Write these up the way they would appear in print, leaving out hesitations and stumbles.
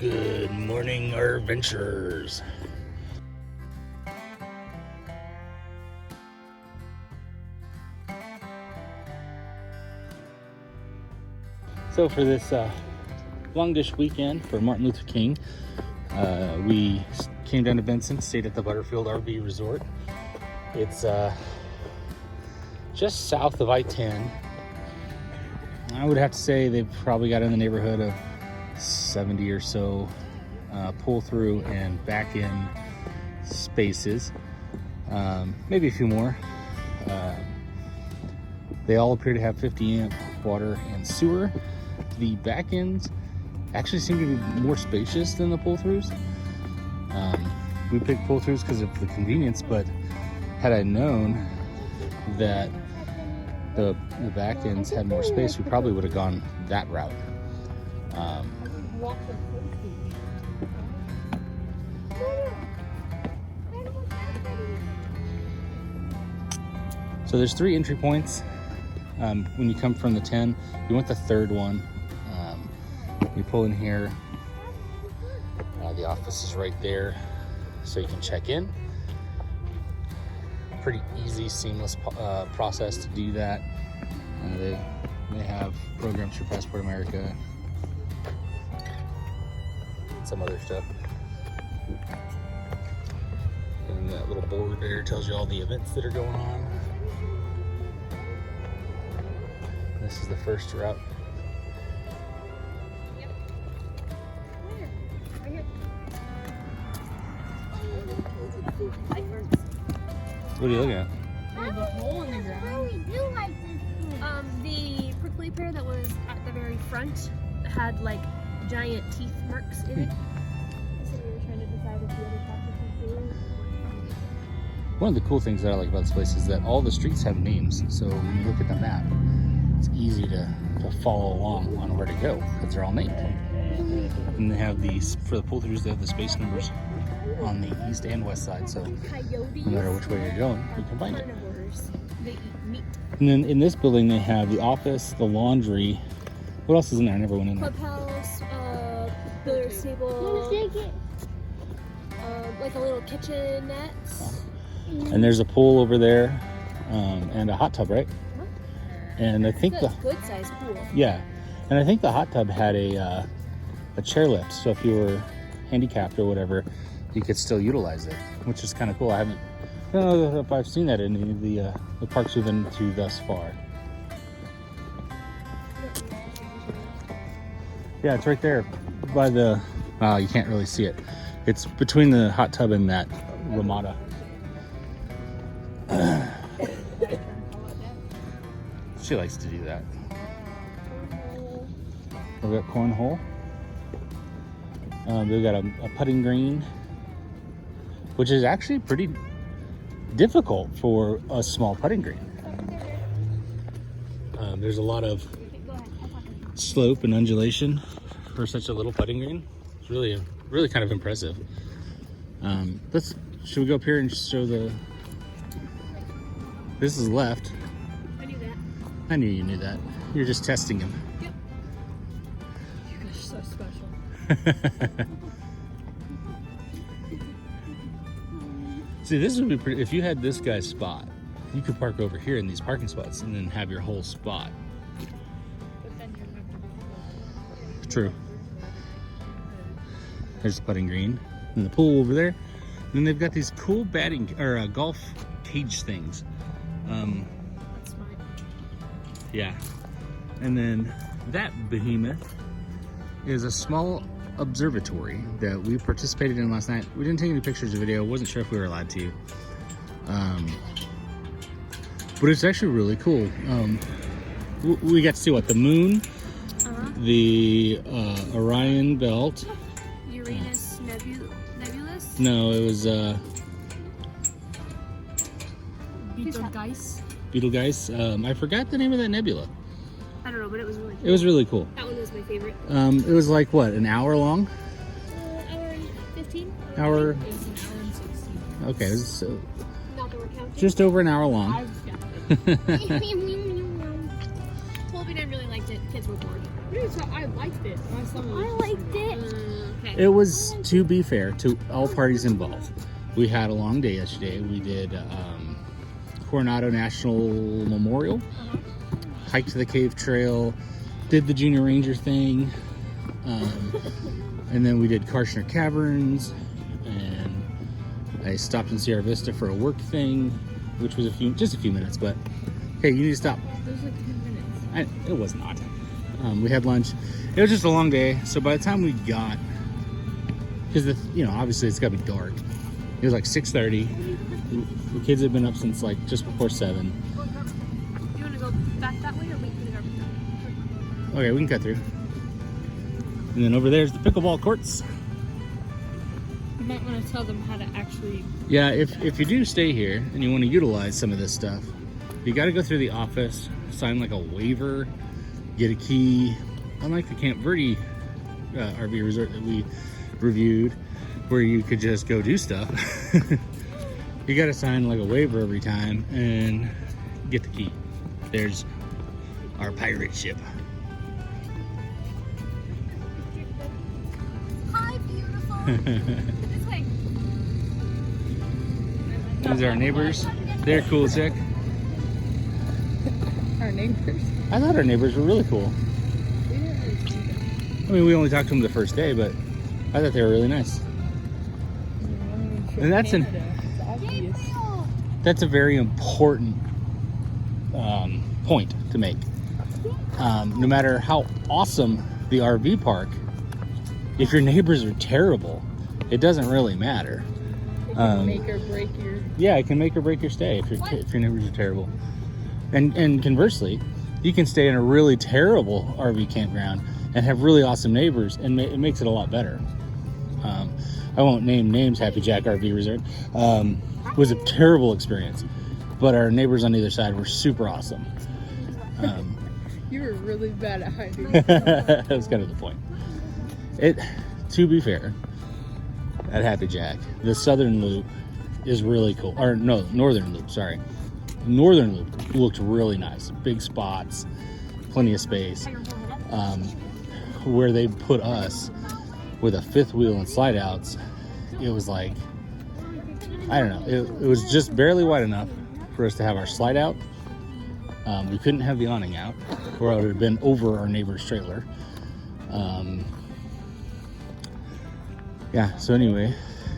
Good morning, our adventurers. So for this longish weekend for Martin Luther King, we came down to Benson, stayed at the Butterfield RV Resort. It's just south of I-10. I would have to say they've probably got in the neighborhood of 70 or so pull through and back in spaces, maybe a few more. They all appear to have 50 amp water and sewer. The back ends actually seem to be more spacious than the pull throughs. We picked pull throughs because of the convenience, but had I known that the back ends had more space, we probably would have gone that route. So there's 3 entry points. When you come from the 10, you want the third one. You pull in here. The office is right there, so you can check in. Pretty easy, seamless process to do that. They have programs through Passport America, some other stuff. And that little board there tells you all the events that are going on. This is the first route. What are you looking at? There's a hole in the ground. The prickly pear that was at the very front had like giant teeth marks in it. So we were trying to decide if the other parts were blue. One of the cool things that I like about this place is that all the streets have names. So when you look at the map, it's easy to follow along on where to go because they're all named. And they have these, for the pull-throughs, they have the space numbers on the east and west side, so no matter which way you're going, you can find it. They eat meat. And then in this building, they have the office, the laundry. What else is in there? I never went in there. Clubhouse, billiards table, like a little kitchenette. And there's a pool over there, and a hot tub, right? And I think Good size pool. Yeah, and I think the hot tub had a chairlift, so if you were handicapped or whatever, you could still utilize it, which is kind of cool. I don't know if I've seen that in any of the parks we've been to thus far. Yeah, it's right there by the, you can't really see it. It's between the hot tub and that Ramada. She likes to do that. We've got cornhole. We've got a putting green, which is actually pretty difficult for a small putting green. There's a lot of slope and undulation for such a little putting green. It's really kind of impressive. Should we go up here and show the? This is left. I knew that. I knew you knew that. You're just testing him. Yep. You guys are so special. See, this would be pretty. If you had this guy's spot, you could park over here in these parking spots and then have your whole spot. But then you're not gonna True. There's the putting green and the pool over there. And then they've got these cool batting or golf cage things. That's smart. Yeah. And then that behemoth is a small observatory that we participated in last night. We didn't take any pictures or video. Wasn't sure if we were allowed to. But it's actually really cool. We got to see what? The moon, the Orion belt. Uranus nebulous? No, it was Betelgeuse? Betelgeuse. I forgot the name of that nebula. I don't know, but it was really cool. It was really cool. That one was my favorite. It was like, what, an hour long? Hour and 15? Hour? It was an hour and 16. Okay, it was Not that we're counting. just over an hour long. Colby and I really liked it. Kids were bored. I liked it. I liked it. Okay. Okay. It was, to be fair to all parties involved. We had a long day yesterday. We did Coronado National Memorial, hiked the cave trail, did the Junior Ranger thing, and then we did Kartchner Caverns, and I stopped in Sierra Vista for a work thing, which was just a few minutes, but hey, you need to stop. It was like 10 minutes. It was not. We had lunch. It was just a long day, so by the time we got, because obviously it's got to be dark. It was like 6:30. The kids had been up since like just before 7. Do you want to go back that way or wait for the garbage truck? Okay, we can cut through. And then over there's the pickleball courts. You might want to tell them how to actually... Yeah, if you do stay here and you want to utilize some of this stuff, you got to go through the office, sign like a waiver, get a key. Unlike the Camp Verde RV resort that we reviewed, where you could just go do stuff, you got to sign like a waiver every time and get the key. There's our pirate ship. Hi, beautiful. This way. These are our neighbors. They're cool as heck. Our neighbors? I thought our neighbors were really cool. I mean, we only talked to them the first day, but I thought they were really nice. And that's a very important point to make. No matter how awesome the RV park, if your neighbors are terrible, it doesn't really matter. Make or break your... Yeah, it can make or break your stay if your neighbors are terrible. And conversely, you can stay in a really terrible RV campground and have really awesome neighbors, and it makes it a lot better. I won't name names. Happy Jack RV Resort was a terrible experience, but our neighbors on either side were super awesome. You were really bad at hiding. That was kind of the point. To be fair, at Happy Jack, the southern loop is really cool. Or no, northern loop, sorry. Northern loop looked really nice. Big spots, plenty of space. Where they put us with a fifth wheel and slide outs, it was like, I don't know, it was just barely wide enough for us to have our slide out. We couldn't have the awning out, or it would have been over our neighbor's trailer. Yeah, so anyway,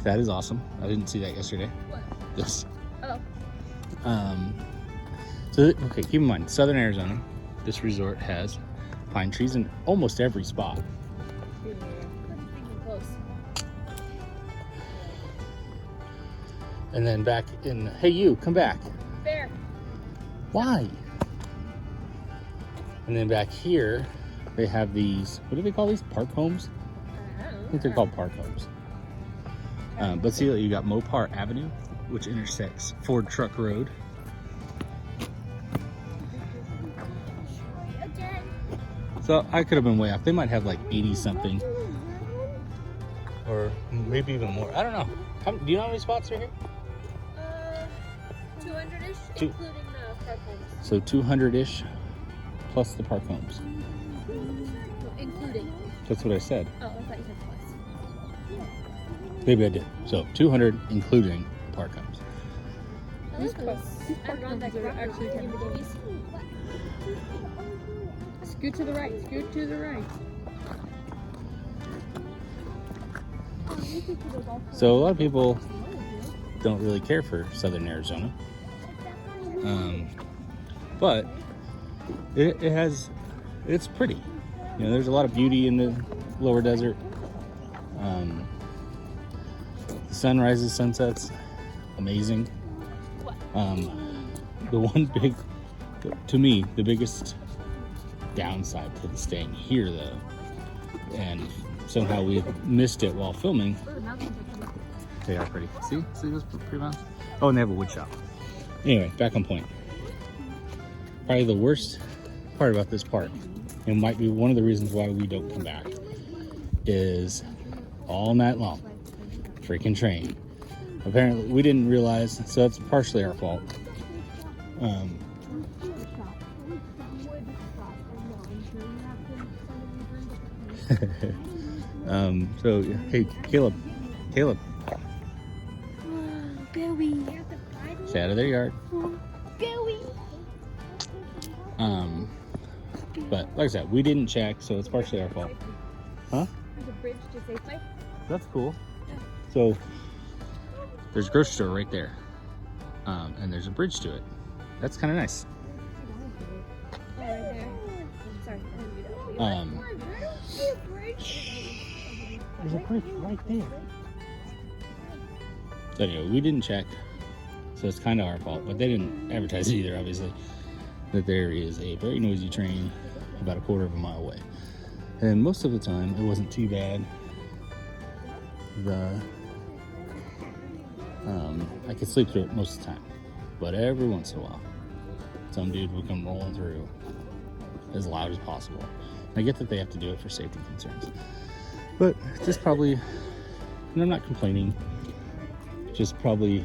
that is awesome. I didn't see that yesterday. What? This. Oh. Okay, keep in mind, Southern Arizona, this resort has pine trees in almost every spot. And then back in, hey you, come back. There. Why? And then back here, they have these, what do they call these? Park homes? I think they're called park homes. But see, you got Mopar Avenue, which intersects Ford Truck Road. So I could have been way off. They might have like 80 something, or maybe even more. I don't know. Do you know how many spots are here? 200-ish, Two- including the park homes. So 200-ish plus the park homes. Including. That's what I said. Oh, I thought you said plus. Maybe I did. So 200 including the park homes. These park homes are actually kind of cool. Scoot to the right, scoot to the right. So a lot of people don't really care for Southern Arizona. But it's pretty. You know, there's a lot of beauty in the lower desert. The sunrises, sunsets, amazing. To me, the biggest downside to the staying here though, and somehow we missed it while filming. They are pretty. See those pretty mountains? Oh, and they have a wood shop. Anyway, back on point. Probably the worst part about this park, and might be one of the reasons why we don't come back, is all night long, freaking train. Apparently, we didn't realize, so that's partially our fault. So hey, Caleb. Whoa, Billy. Stay out of their yard. Billy. But like I said, we didn't check, so it's partially our fault. Huh? There's a bridge to Safeway. That's cool. So there's a grocery store right there, and there's a bridge to it. That's kind of nice. Oh, right there. Sorry, I didn't do that. There's a bridge right there. So anyway, we didn't check, so it's kind of our fault. But they didn't advertise it either, obviously, that there is a very noisy train about a quarter of a mile away. And most of the time, it wasn't too bad. I could sleep through it most of the time, but every once in a while, some dude would come rolling through as loud as possible. I get that they have to do it for safety concerns, but just probably, and I'm not complaining, just probably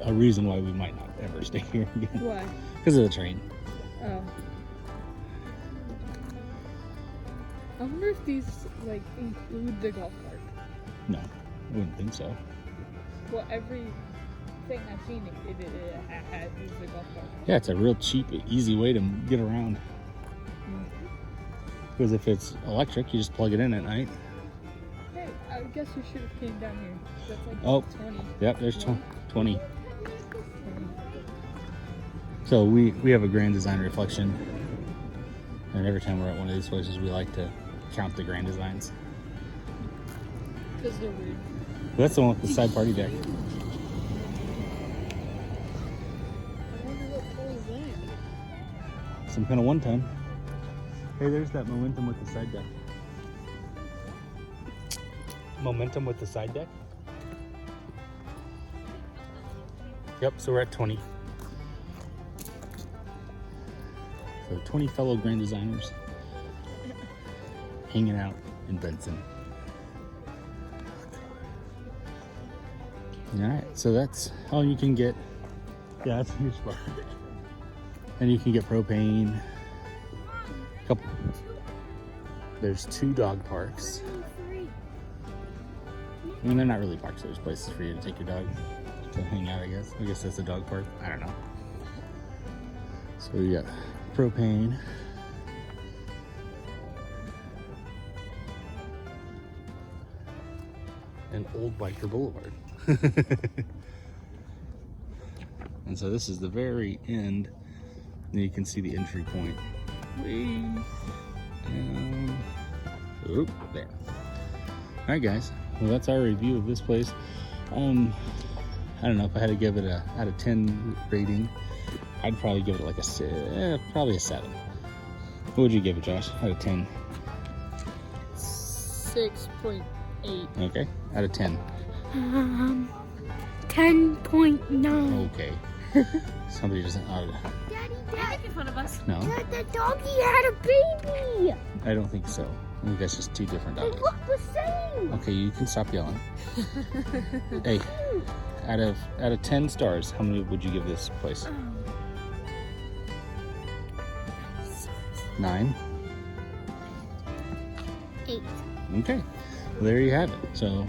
a reason why we might not ever stay here again. Why? Because of the train. Oh. I wonder if these like include the golf cart. No, I wouldn't think so. Well, everything I've seen it is the golf cart. Yeah, it's a real cheap, easy way to get around. Because if it's electric, you just plug it in at night. Hey, I guess you should have came down here. That's like Oh, 20. Yep, there's 20. So we have a Grand Design reflection, and every time we're at one of these places, we like to count the Grand Designs. Because they're weird. That's the one with the side party deck. I wonder what pole is that? Some kind of one ton. Hey, there's that Momentum with the side deck. Momentum with the side deck? Yep, so we're at 20. So 20 fellow Grand Designers hanging out in Benson. Alright, so that's all you can get. Yeah, that's a huge spot. And you can get propane. There's 2 dog parks. I mean, they're not really parks, there's places for you to take your dog to hang out, I guess. I guess that's a dog park. I don't know. So we got propane. And Old Biker Boulevard. And so this is the very end. And you can see the entry point. Way down. Oop, there. Alright guys, well that's our review of this place. I don't know if I had to give it a out of 10 rating, I'd probably give it like probably a 7. What would you give it, Josh, out of 10? 6.8. Okay, out of 10. 10.9. Okay. Somebody doesn't. Daddy, Dad's making fun of us. No, The doggy had a baby. I don't think so. I think that's just 2 different They dogs. look the same. Okay, you can stop yelling. Hey, out of 10 stars, how many would you give this place? 9. 8. Okay, well, there you have it. So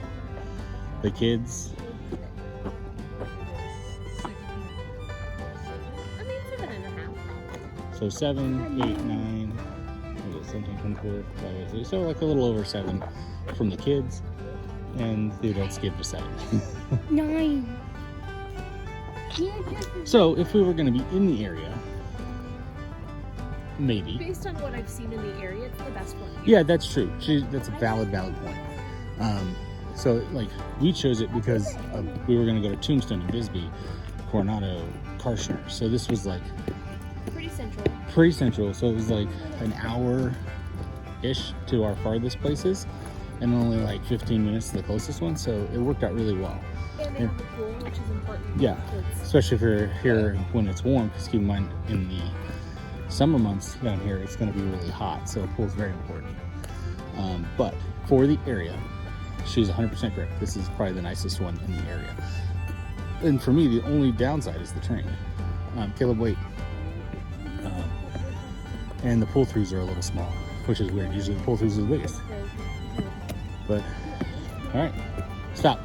the kids. I mean, 7.5. So 7, 8, 9, 17, 24, 5, so like a little over 7 from the kids, and the adults give it a 7. 9. So if we were going to be in the area, maybe. Based on what I've seen in the area, it's the best one. Yeah, that's true. That's a valid point. So like we chose it because we were going to go to Tombstone and Bisbee, Coronado, Kartchner. So this was like pretty central. So it was like an hour-ish to our farthest places, and only like 15 minutes to the closest one. So it worked out really well. And they have the pool, which is important. Yeah, especially if you're here when it's warm, because keep in mind in the summer months down here it's going to be really hot, so the pool is very important. But for the area, she's 100% correct. This is probably the nicest one in the area. And for me, the only downside is the train. Caleb, wait. And the pull-throughs are a little small, which is weird. Usually the pull-throughs are the biggest. But all right, stop.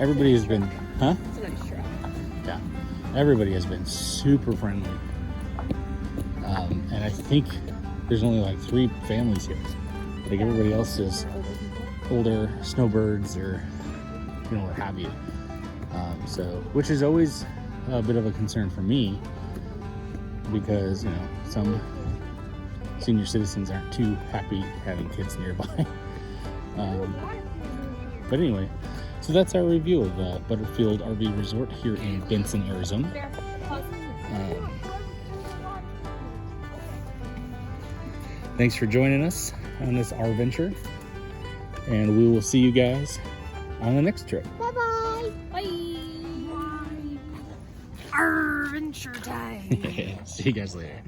Everybody has been, huh? It's a nice truck. Yeah, everybody has been super friendly. And I think there's only like 3 families here. Like everybody else is older snowbirds or, you know, what have you. So, which is always a bit of a concern for me because, you know, some senior citizens aren't too happy having kids nearby. But anyway, so that's our review of Butterfield RV Resort here in Benson, Arizona. Thanks for joining us on this our venture, and we will see you guys on the next trip. Bye-bye. Bye. Adventure time. See you guys later.